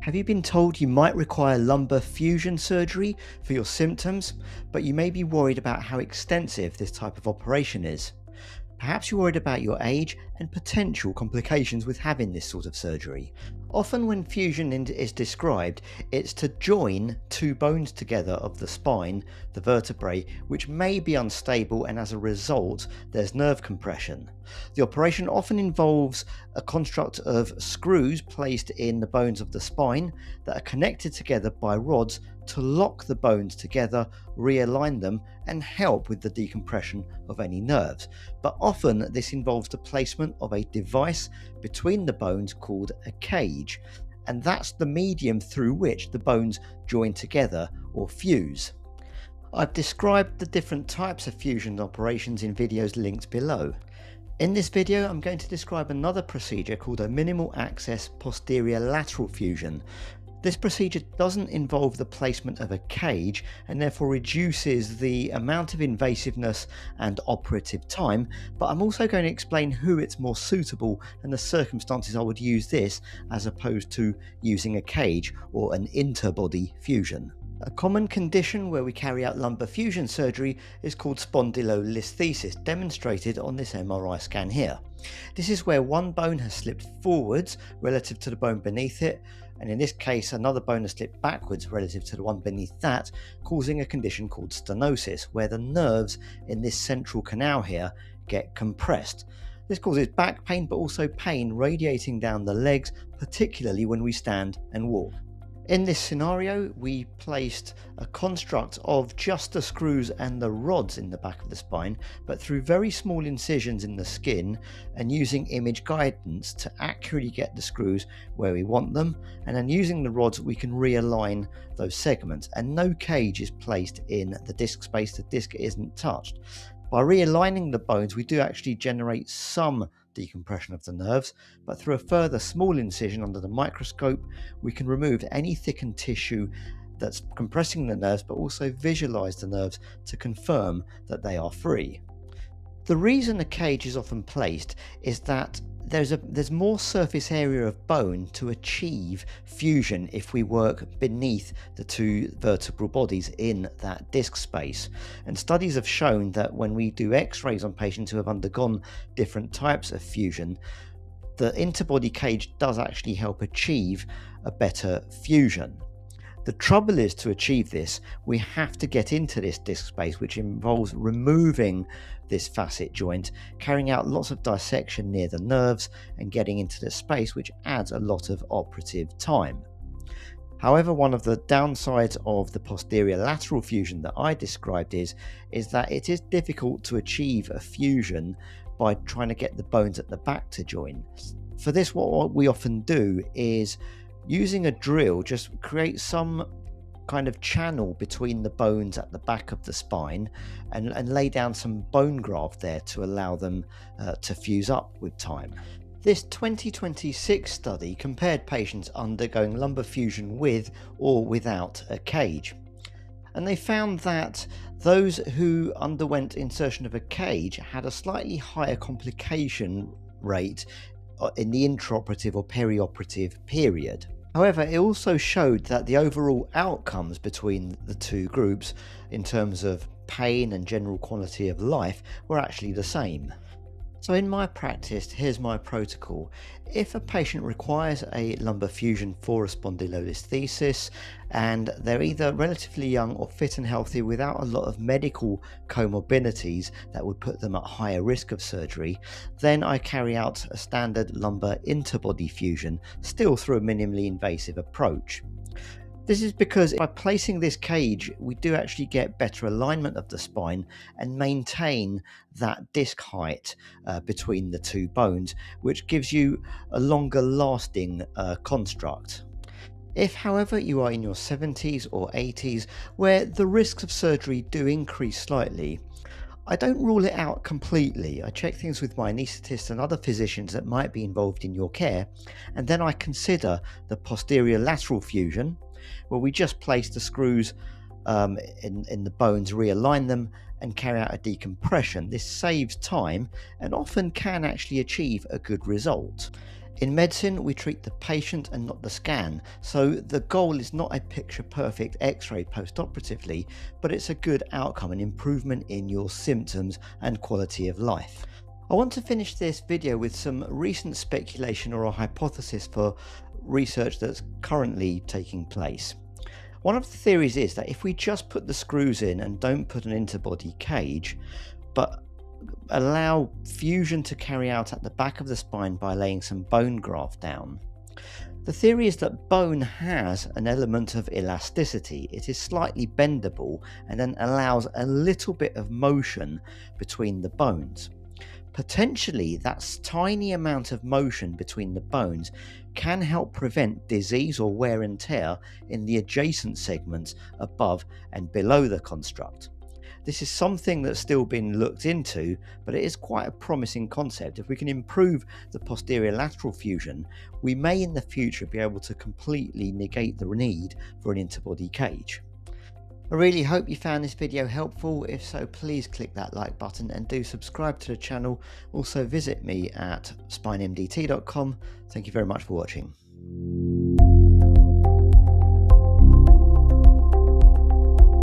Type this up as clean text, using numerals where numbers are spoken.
Have you been told you might require lumbar fusion surgery for your symptoms, but you may be worried about how extensive this type of operation is? Perhaps you're worried about your age and potential complications with having this sort of surgery. Often, when fusion is described, it's to join two bones together of the spine, the vertebrae, which may be unstable, and as a result, there's nerve compression. The operation often involves a construct of screws placed in the bones of the spine that are connected together by rods to lock the bones together, realign them, and help with the decompression of any nerves. But often this involves the placement of a device between the bones called a cage, and that's the medium through which the bones join together or fuse. I've described the different types of fusion operations in videos linked below. In this video, I'm going to describe another procedure called a minimal access posterior lateral fusion. This procedure doesn't involve the placement of a cage and therefore reduces the amount of invasiveness and operative time, but I'm also going to explain who it's more suitable and the circumstances I would use this as opposed to using a cage or an interbody fusion. A common condition where we carry out lumbar fusion surgery is called spondylolisthesis, demonstrated on this MRI scan here. This is where one bone has slipped forwards relative to the bone beneath it, and in this case another bone has slipped backwards relative to the one beneath that, causing a condition called stenosis, where the nerves in this central canal here get compressed. This causes back pain, but also pain radiating down the legs, particularly when we stand and walk. In this scenario, we placed a construct of just the screws and the rods in the back of the spine, but through very small incisions in the skin and using image guidance to accurately get the screws where we want them, and then using the rods we can realign those segments, and no cage is placed in the disc space. The disc isn't touched. By realigning the bones, we do actually generate some decompression of the nerves, but through a further small incision under the microscope, we can remove any thickened tissue that's compressing the nerves, but also visualize the nerves to confirm that they are free. The reason a cage is often placed is that there's more surface area of bone to achieve fusion if we work beneath the two vertebral bodies in that disc space. And studies have shown that when we do x-rays on patients who have undergone different types of fusion, the interbody cage does actually help achieve a better fusion. The trouble is, to achieve this, we have to get into this disc space, which involves removing this facet joint, carrying out lots of dissection near the nerves, and getting into the space, which adds a lot of operative time. However, one of the downsides of the posterior lateral fusion that I described is that it is difficult to achieve a fusion by trying to get the bones at the back to join. For this, what we often do is, using a drill, just create some kind of channel between the bones at the back of the spine and lay down some bone graft there to allow them to fuse up with time. This 2026 study compared patients undergoing lumbar fusion with or without a cage, and they found that those who underwent insertion of a cage had a slightly higher complication rate in the intraoperative or perioperative period. However, it also showed that the overall outcomes between the two groups in terms of pain and general quality of life were actually the same. So in my practice, here's my protocol. If a patient requires a lumbar fusion for a spondylolisthesis and they're either relatively young or fit and healthy without a lot of medical comorbidities that would put them at higher risk of surgery, then I carry out a standard lumbar interbody fusion, still through a minimally invasive approach. This is because by placing this cage, we do actually get better alignment of the spine and maintain that disc height between the two bones, which gives you a longer lasting construct. If, however, you are in your 70s or 80s, where the risks of surgery do increase slightly, I don't rule it out completely. I check things with my anaesthetists and other physicians that might be involved in your care, and then I consider the posterior lateral fusion, where we just place the screws in the bones, realign them, and carry out a decompression. This saves time and often can actually achieve a good result. In medicine, we treat the patient and not the scan, so the goal is not a picture-perfect X-ray post-operatively, but it's a good outcome and improvement in your symptoms and quality of life. I want to finish this video with some recent speculation or a hypothesis for research that's currently taking place. One of the theories is that if we just put the screws in and don't put an interbody cage, but allow fusion to carry out at the back of the spine by laying some bone graft down. The theory is that bone has an element of elasticity. It is slightly bendable and then allows a little bit of motion between the bones. Potentially, that tiny amount of motion between the bones can help prevent disease or wear and tear in the adjacent segments above and below the construct. This is something that's still been looked into, but it is quite a promising concept. If we can improve the posterolateral fusion, we may in the future be able to completely negate the need for an interbody cage. I really hope you found this video helpful. If so, please click that like button and do subscribe to the channel. Also visit me at spinemdt.com. Thank you very much for watching.